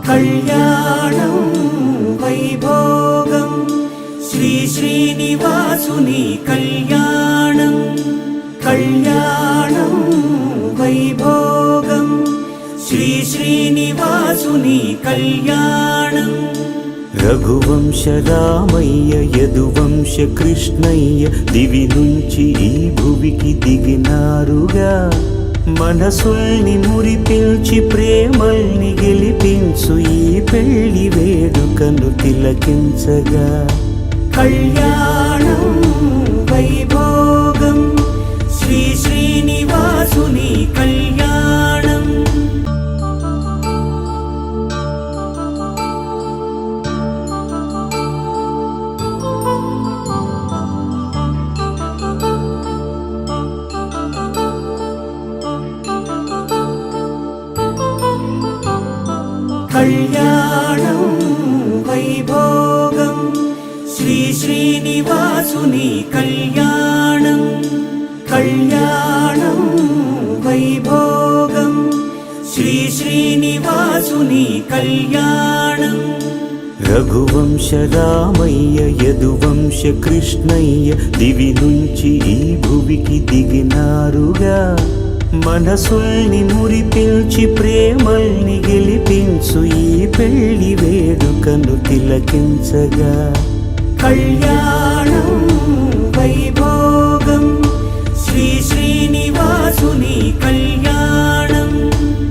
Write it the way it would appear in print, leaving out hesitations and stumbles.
కళ్యాణం వైభోగం శ్రీ శ్రీనివాసుని కళ్యాణం. కళ్యాణం వైభోగం శ్రీ శ్రీనివాసుని కళ్యాణం. రఘువంశ రామయ్య యదువంశ కృష్ణయ్య దివి నుంచి ఈ భువికి దిగినారుగా. మనసుల్ని మురిపించి ప్రేమల్ని గెలిపించు ఈ పెళ్లి వేడుకను తిలకించగా. కళ్యాణం వైభోగం శ్రీ శ్రీనివాసుని కళ్యాణం. కళ్యాణం వైభోగం శ్రీ శ్రీనివాసుని కళ్యాణం. కళ్యాణం వైభోగం శ్రీ శ్రీనివాసుని కళ్యాణం. రఘువంశ రామయ్య యదువంశ కృష్ణయ్య దివి నుంచి ఈ భువికి దిగినారుగా. మనసుల్ని మురిపించి ప్రేమల్ని గెలిపించు ఈ పెళ్లి వేడుకను తిలకించగా. కళ్యాణం వైభోగం